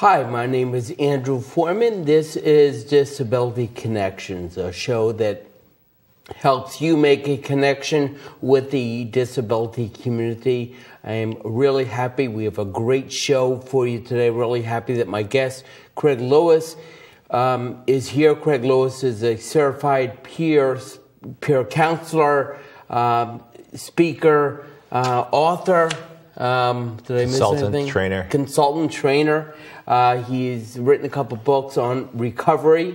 Hi, my name is Andrew Foreman. This is Disability Connections, a show that helps you make a connection with the disability community. I am really happy. We have a great show for you today. Really happy that my guest, Craig Lewis, is here. Craig Lewis is a certified peer counselor, speaker, author. Did I miss anything? Consultant trainer. He's written a couple books on recovery,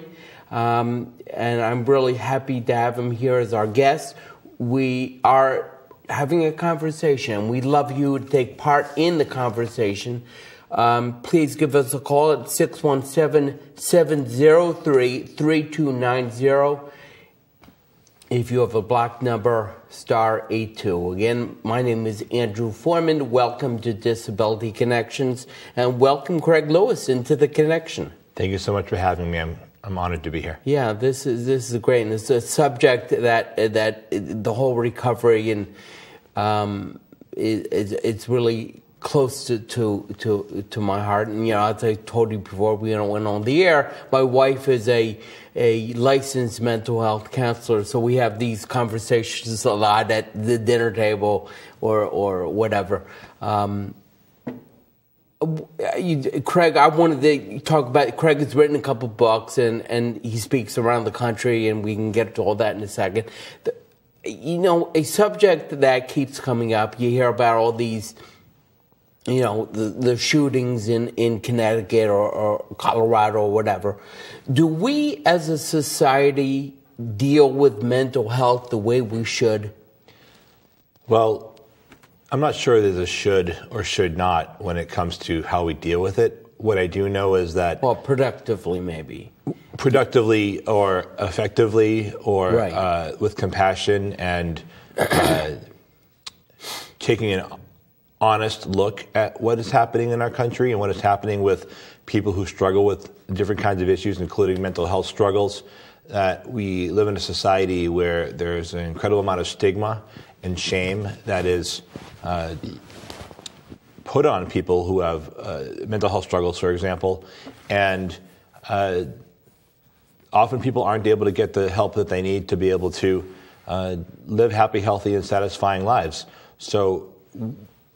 and I'm really happy to have him here as our guest. We are having a conversation. We'd love you to take part in the conversation. Please give us a call at 617-703-3290. If you have a block number, *82. Again, my name is Andrew Foreman. Welcome to Disability Connections, and welcome Craig Lewis into the connection. Thank you so much for having me. I'm honored to be here. Yeah, this is great, and it's a subject that the whole recovery and it's really close to my heart. And as I told you before we went on the air, my wife is a licensed mental health counselor, so we have these conversations a lot at the dinner table or whatever. Craig, I wanted to talk about. Craig has written a couple books and he speaks around the country, and we can get to all that in a second. A subject that keeps coming up. You hear about all these. The shootings in Connecticut or Colorado or whatever. Do we as a society deal with mental health the way we should? Well, I'm not sure there's a should or should not when it comes to how we deal with it. What I do know is that... Well, productively maybe. Productively or effectively or right. With compassion and taking an honest look at what is happening in our country and what is happening with people who struggle with different kinds of issues, including mental health struggles. We live in a society where there's an incredible amount of stigma and shame that is put on people who have mental health struggles, for example, and often people aren't able to get the help that they need to be able to live happy, healthy, and satisfying lives. So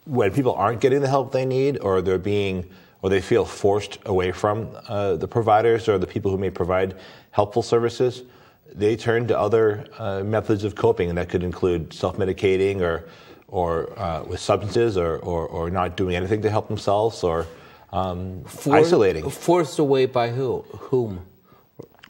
when people aren't getting the help they need, or they feel forced away from the providers or the people who may provide helpful services, they turn to other methods of coping, and that could include self-medicating or with substances or not doing anything to help themselves or isolating. Forced away by whom?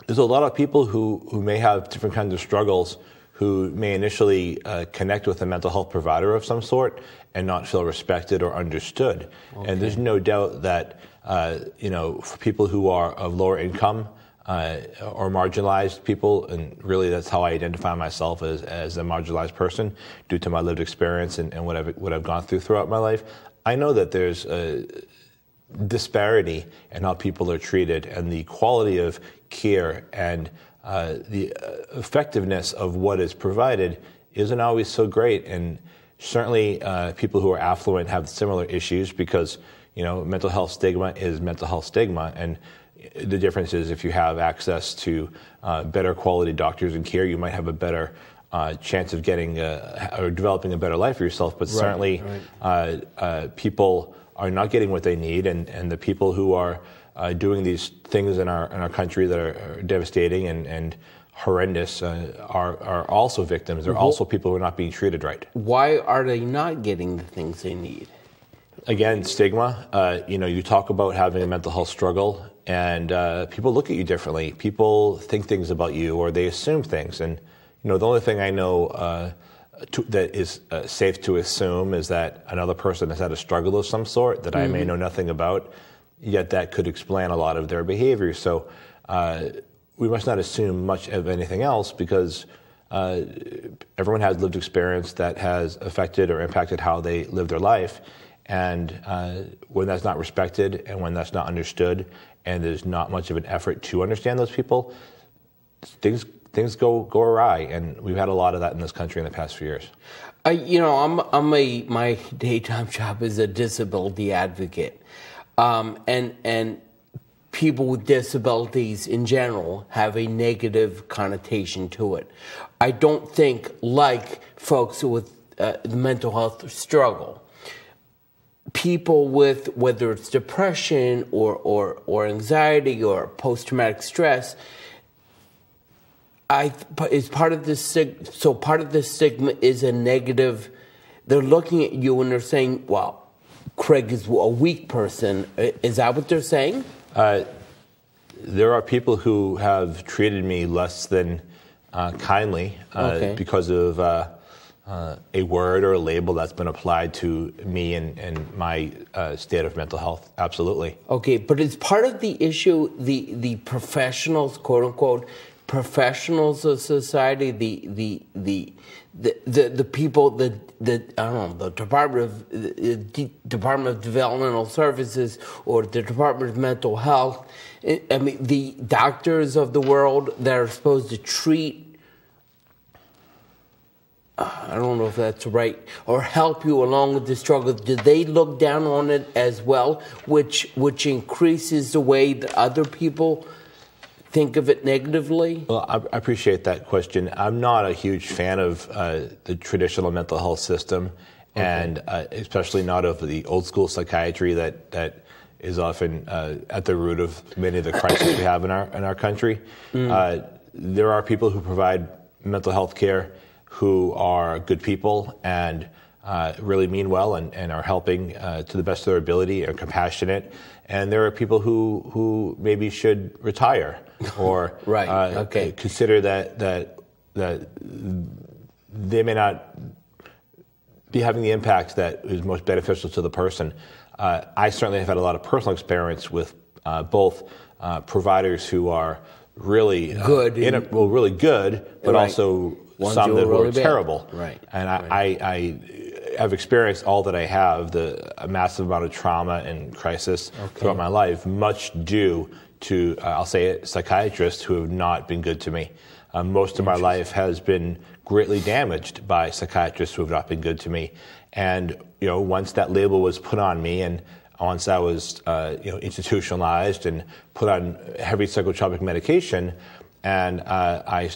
There's a lot of people who may have different kinds of struggles who may initially connect with a mental health provider of some sort and not feel respected or understood. Okay. And there's no doubt that, for people who are of lower income or marginalized people, and really that's how I identify myself as a marginalized person due to my lived experience and what I've gone through throughout my life, I know that there's a disparity in how people are treated and the quality of care and the effectiveness of what is provided isn't always so great. And certainly people who are affluent have similar issues because, mental health stigma is mental health stigma. And the difference is if you have access to better quality doctors and care, you might have a better chance of getting or developing a better life for yourself. But certainly people are not getting what they need. And the people who are doing these things in our country that are devastating and horrendous are also victims. They're also people who are not being treated right. Why are they not getting the things they need? Again, stigma. You talk about having a mental health struggle, and people look at you differently. People think things about you, or they assume things. And the only thing I know that is safe to assume is that another person has had a struggle of some sort that I may know nothing about. Yet that could explain a lot of their behavior. So we must not assume much of anything else because everyone has lived experience that has affected or impacted how they live their life. And when that's not respected and when that's not understood and there's not much of an effort to understand those people, things go awry. And we've had a lot of that in this country in the past few years. My daytime job is a disability advocate. And people with disabilities in general have a negative connotation to it. I don't think, like folks with the mental health struggle, people with, whether it's depression or anxiety or post-traumatic stress, is part of this. So part of this stigma is a negative. They're looking at you and they're saying, "Well, Craig is a weak person." Is that what they're saying? There are people who have treated me less than kindly because of a word or a label that's been applied to me and my state of mental health. Absolutely. Okay, but is part of the issue the professionals, quote unquote, professionals of society, the people, the I don't know, the Department of Developmental Services or the Department of Mental Health. I mean, the doctors of the world that are supposed to treat. I don't know if that's right, or help you along with the struggle. Do they look down on it as well, which increases the way that other people think of it negatively? Well, I appreciate that question. I'm not a huge fan of the traditional mental health system, and especially not of the old school psychiatry that is often at the root of many of the crises we have in our country. There are people who provide mental health care who are good people and really mean well and are helping to the best of their ability, are compassionate. And there are people who maybe should retire or consider that they may not be having the impact that is most beneficial to the person. I certainly have had a lot of personal experience with both providers who are really good, really good, but also some that were really terrible. Right. And I have experienced all that I have, a massive amount of trauma and crisis throughout my life, much due to, I'll say it, psychiatrists who have not been good to me. Most of my life has been greatly damaged by psychiatrists who have not been good to me. And, once that label was put on me and once I was, institutionalized and put on heavy psychotropic medication, and I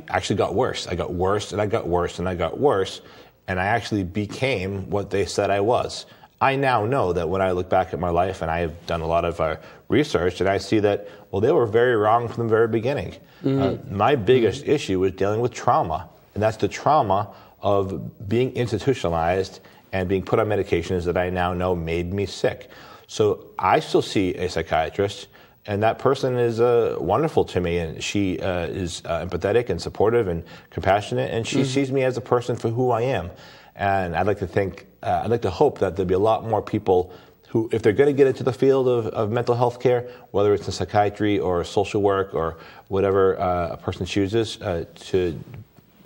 actually got worse. I got worse, and I got worse, and I got worse, and I actually became what they said I was. I now know that when I look back at my life, and I have done a lot of research, and I see that, well, they were very wrong from the very beginning. My biggest issue was dealing with trauma, and that's the trauma of being institutionalized and being put on medications that I now know made me sick. So I still see a psychiatrist, and that person is wonderful to me, and she is empathetic and supportive and compassionate, and she sees me as a person for who I am. And I'd like to hope that there'll be a lot more people who, if they're going to get into the field of mental health care, whether it's in psychiatry or social work or whatever a person chooses to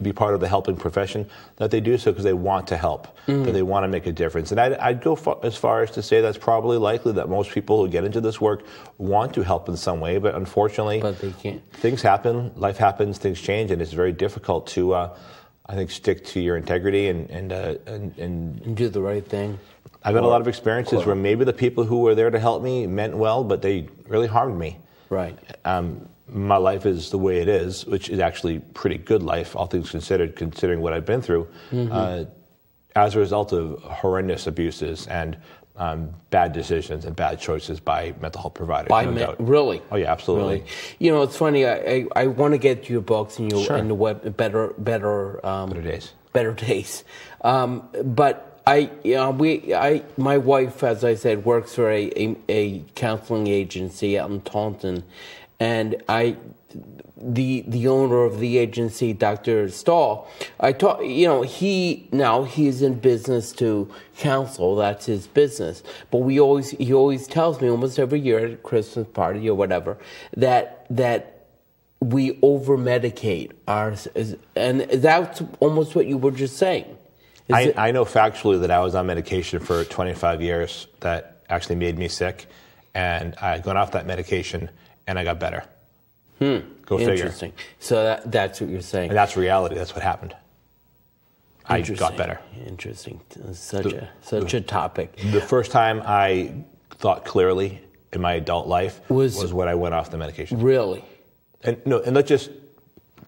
be part of the helping profession, that they do so because they want to help, that they want to make a difference. And I'd go as far as to say that's probably likely that most people who get into this work want to help in some way, but unfortunately, they can't. Things happen, life happens, things change, and it's very difficult to, I think, stick to your integrity and do the right thing. I've had a lot of experiences where maybe the people who were there to help me meant well, but they really harmed me. Right. My life is the way it is, which is actually pretty good life, all things considered, considering what I've been through, as a result of horrendous abuses and bad decisions and bad choices by mental health providers. Really? Oh, yeah, absolutely. Really. It's funny. I want to get to your books and the web, Better Days. Better Days. But my wife, as I said, works for a counseling agency out in Taunton. And the owner of the agency, Dr. Stahl, he's in business to counsel. That's his business. But he always tells me almost every year at a Christmas party or whatever that we over medicate ours, and that's almost what you were just saying. I know factually that I was on medication for 25 years that actually made me sick, and I got off that medication. And I got better. Go figure. Interesting. So that's what you're saying. And that's reality. That's what happened. I got better. Interesting. Such a topic. The first time I thought clearly in my adult life was when I went off the medication. Really? And let's just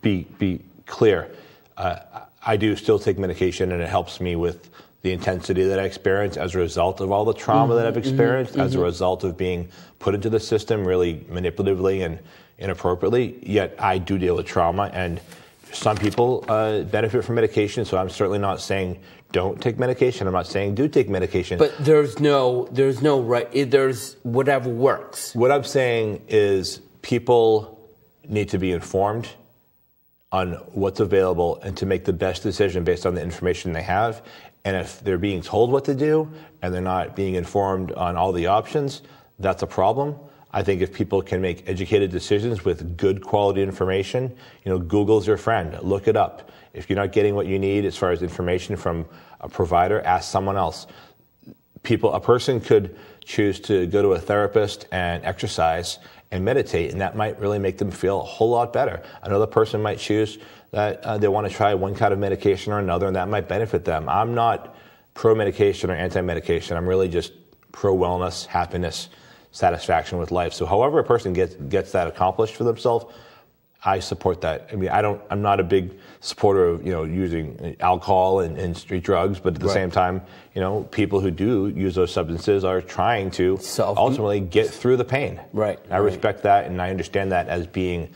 be clear. I do still take medication, and it helps me with the intensity that I experience as a result of all the trauma that I've experienced, as a result of being put into the system really manipulatively and inappropriately. Yet I do deal with trauma, and some people benefit from medication, so I'm certainly not saying don't take medication. I'm not saying do take medication. But there's no right, there's whatever works. What I'm saying is people need to be informed on what's available and to make the best decision based on the information they have. And if they're being told what to do and they're not being informed on all the options, that's a problem. I think if people can make educated decisions with good quality information, Google's your friend. Look it up. If you're not getting what you need as far as information from a provider, ask someone else. A person could choose to go to a therapist and exercise and meditate, and that might really make them feel a whole lot better. Another person might choose that they want to try one kind of medication or another, and that might benefit them. I'm not pro-medication or anti-medication. I'm really just pro-wellness, happiness, satisfaction with life. So however a person gets that accomplished for themselves, I support that. I mean, I'm not a big supporter of, using alcohol and street drugs, but at the same time, people who do use those substances are trying to ultimately get through the pain. Right. I respect that, and I understand that as being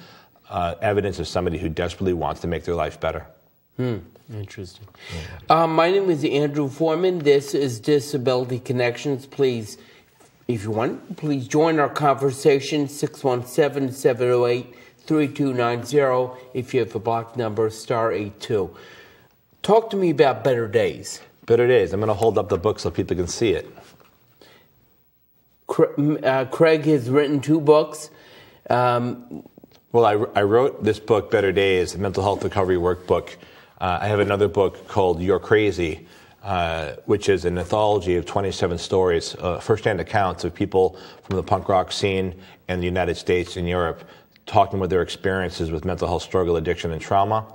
evidence of somebody who desperately wants to make their life better. Interesting. My name is Andrew Foreman. This is Disability Connections. Please, if you want, please join our conversation, 617-708-3290. If you have a block number, *82. Talk to me about Better Days. Better Days. I'm going to hold up the book so people can see it. Craig has written 2 books. Well, I wrote this book, Better Days, a mental health recovery workbook. I have another book called You're Crazy, which is an anthology of 27 stories, first-hand accounts of people from the punk rock scene in the United States and Europe, talking about their experiences with mental health struggle, addiction, and trauma.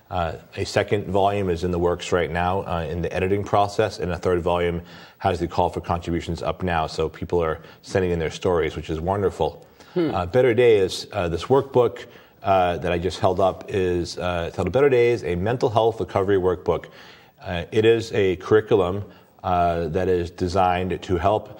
A second volume is in the works right now in the editing process, and a third volume has the call for contributions up now, so people are sending in their stories, which is wonderful. Better Days, this workbook that I just held up is titled Better Days, a mental health recovery workbook. It is a curriculum that is designed to help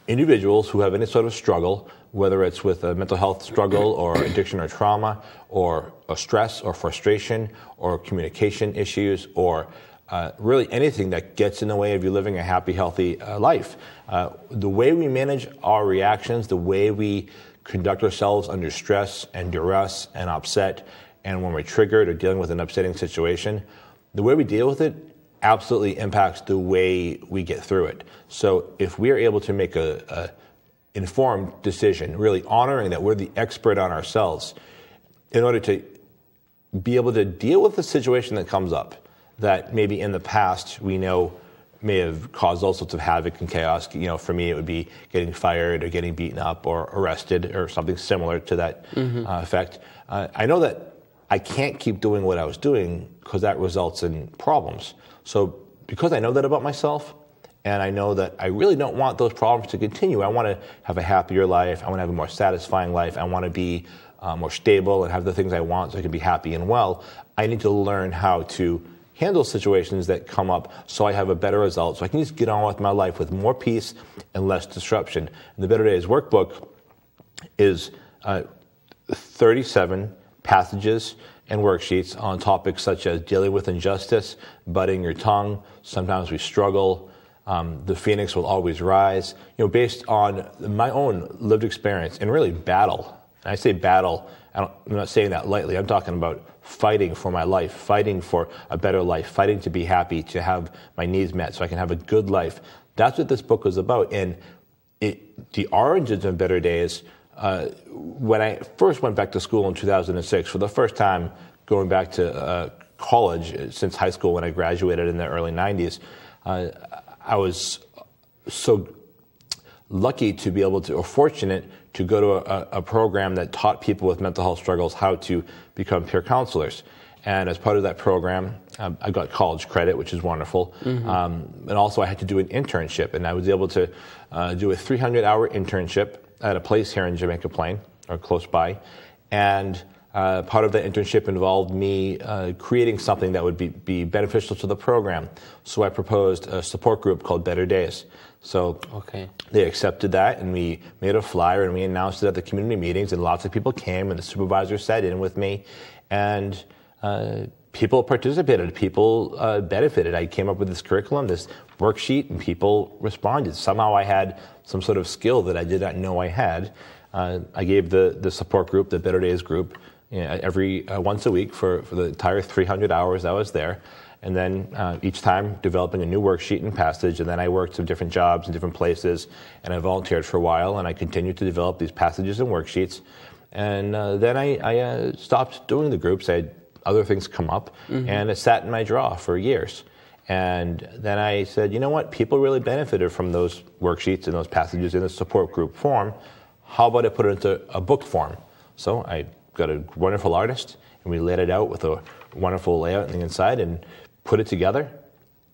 individuals who have any sort of struggle, whether it's with a mental health struggle or addiction or trauma or stress or frustration or communication issues or really anything that gets in the way of you living a happy, healthy life. The way we manage our reactions, the way we conduct ourselves under stress and duress and upset, and when we're triggered or dealing with an upsetting situation, the way we deal with it absolutely impacts the way we get through it. So if we are able to make a informed decision, really honoring that we're the expert on ourselves, in order to be able to deal with the situation that comes up, that maybe in the past we know may have caused all sorts of havoc and chaos. For me, it would be getting fired or getting beaten up or arrested or something similar to that effect. I know that I can't keep doing what I was doing because that results in problems. So because I know that about myself, and I know that I really don't want those problems to continue. I want to have a happier life. I want to have a more satisfying life. I want to be more stable and have the things I want so I can be happy and well. I need to learn how to handle situations that come up so I have a better result, so I can just get on with my life with more peace and less disruption. And the Better Days workbook is 37 passages and worksheets on topics such as dealing with injustice, biting your tongue, sometimes we struggle, the phoenix will always rise, based on my own lived experience and really battle. And I say battle, I'm not saying that lightly. I'm talking about fighting for my life, fighting for a better life, fighting to be happy, to have my needs met so I can have a good life. That's what this book was about. And the origins of Better Days, when I first went back to school in 2006, for the first time going back to college since high school when I graduated in the early 90s, I was so lucky to be able to, or fortunate to go to a program that taught people with mental health struggles how to become peer counselors. And as part of that program, I got college credit, which is wonderful. And also I had to do an internship, and I was able to do a 300-hour internship at a place here in Jamaica Plain, or close by. And part of that internship involved me creating something that would be beneficial to the program. So I proposed a support group called Better Days. So they accepted that, and we made a flyer, and we announced it at the community meetings, and lots of people came, and the supervisor sat in with me, and people participated, people benefited. I came up with this curriculum, this worksheet, and people responded. Somehow I had some sort of skill that I did not know I had. I gave the support group, the Better Days group, every once a week for the entire 300 hours I was there. And then each time developing a new worksheet and passage. And then I worked some different jobs in different places, and I volunteered for a while, and I continued to develop these passages and worksheets. And then I stopped doing the groups. I had other things come up, and it sat in my drawer for years. And then I said, you know what? People really benefited from those worksheets and those passages in the support group form. How about I put it into a book form? So I got a wonderful artist, and we laid it out with a wonderful layout on the inside and put it together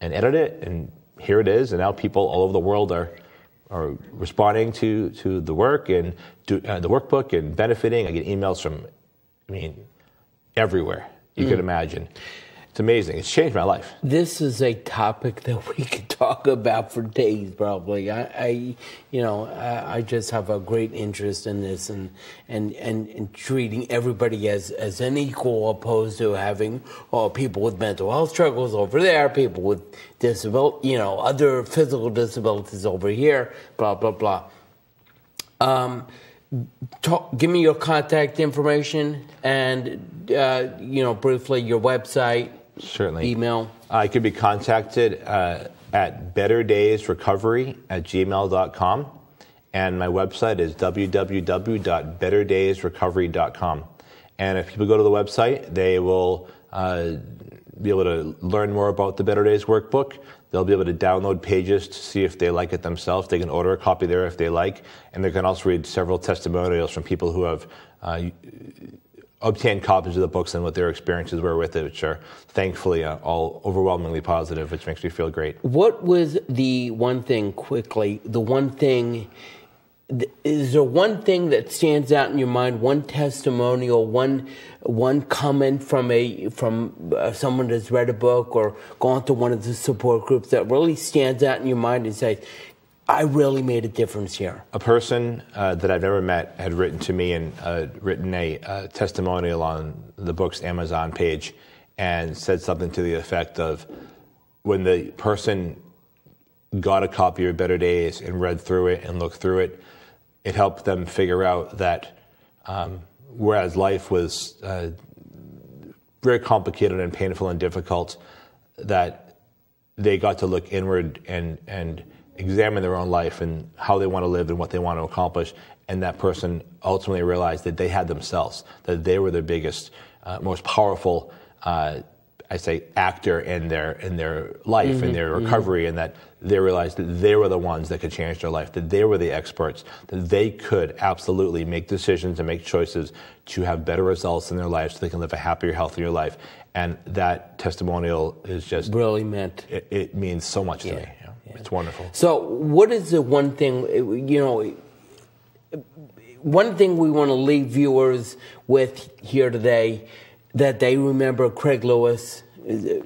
and edited it, and here it is. And now people all over the world are responding to the work and the workbook and benefiting. I get emails from, everywhere you could imagine. It's amazing. It's changed my life. This is a topic that we could talk about for days, probably. I just have a great interest in this and treating everybody as an equal, opposed to having people with mental health struggles over there, people with other physical disabilities over here, blah blah blah. Give me your contact information and briefly your website. Certainly. Email. I could be contacted at betterdaysrecovery@gmail.com, and my website is www.betterdaysrecovery.com. And if people go to the website, they will be able to learn more about the Better Days workbook. They'll be able to download pages to see if they like it themselves. They can order a copy there if they like, and they can also read several testimonials from people who have obtained copies of the books and what their experiences were with it, which are thankfully all overwhelmingly positive, which makes me feel great. What was the one thing, is there one thing that stands out in your mind, one testimonial, one comment from someone that's read a book or gone to one of the support groups that really stands out in your mind and says, I really made a difference here? A person that I've never met had written to me and written a testimonial on the book's Amazon page and said something to the effect of, when the person got a copy of Better Days and read through it and looked through it, it helped them figure out that whereas life was very complicated and painful and difficult, that they got to look inward and examine their own life and how they want to live and what they want to accomplish. And that person ultimately realized that they had themselves, that they were their biggest, most powerful, actor in their life, in their recovery, and that they realized that they were the ones that could change their life, that they were the experts, that they could absolutely make decisions and make choices to have better results in their lives so they can live a happier, healthier life. And that testimonial is just... really meant... It means so much to me. Yeah. It's wonderful. So what is the one thing, one thing we want to leave viewers with here today, that they remember Craig Lewis?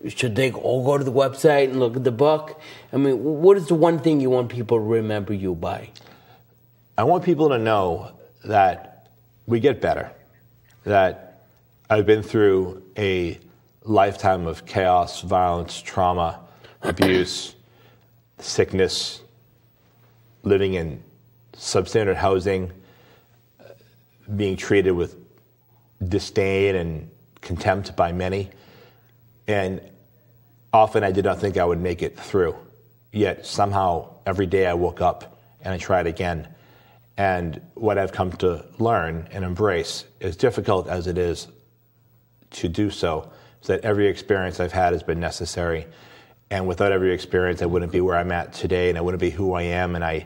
Should they all go to the website and look at the book? What is the one thing you want people to remember you by? I want people to know that we get better, that I've been through a lifetime of chaos, violence, trauma, abuse, sickness, living in substandard housing, being treated with disdain and contempt by many. And often I did not think I would make it through. Yet somehow every day I woke up and I tried again. And what I've come to learn and embrace, as difficult as it is to do so, is that every experience I've had has been necessary. And without every experience, I wouldn't be where I'm at today, and I wouldn't be who I am. And I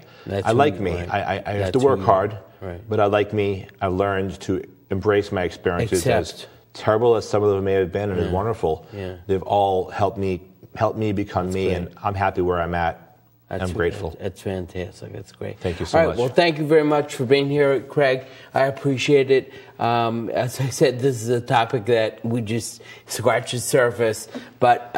like me. Right. I have to work hard, right. But I like me. I've learned to embrace my experiences as terrible as some of them may have been and as wonderful, they've all helped me become me, and I'm happy where I'm at. I'm grateful. That's fantastic. That's great. Thank you so much. Well, thank you very much for being here, Craig. I appreciate it. As I said, this is a topic that we just scratch the surface. But,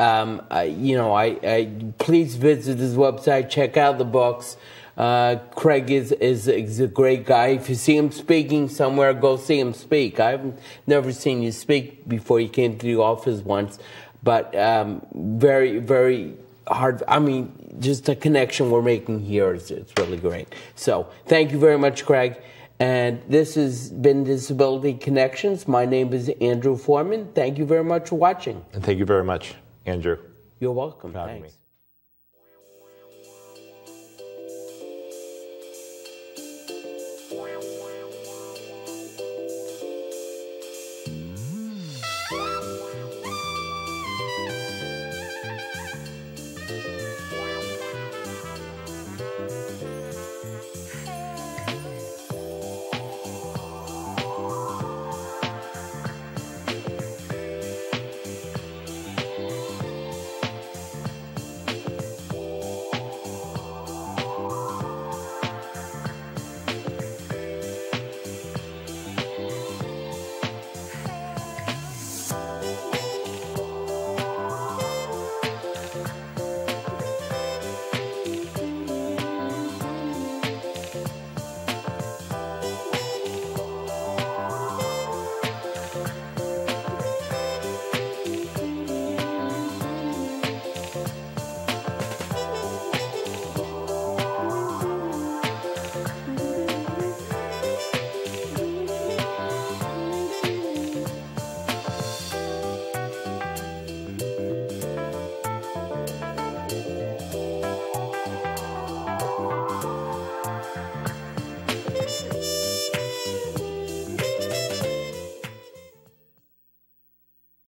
please visit his website. Check out the books. Craig is a great guy. If you see him speaking somewhere, go see him speak. I've never seen you speak before you came to the office once. But very, very hard. I mean, just the connection we're making here it's really great. So thank you very much, Craig. And this has been Disability Connections. My name is Andrew Foreman. Thank you very much for watching. And thank you very much, Andrew. You're welcome. For having me.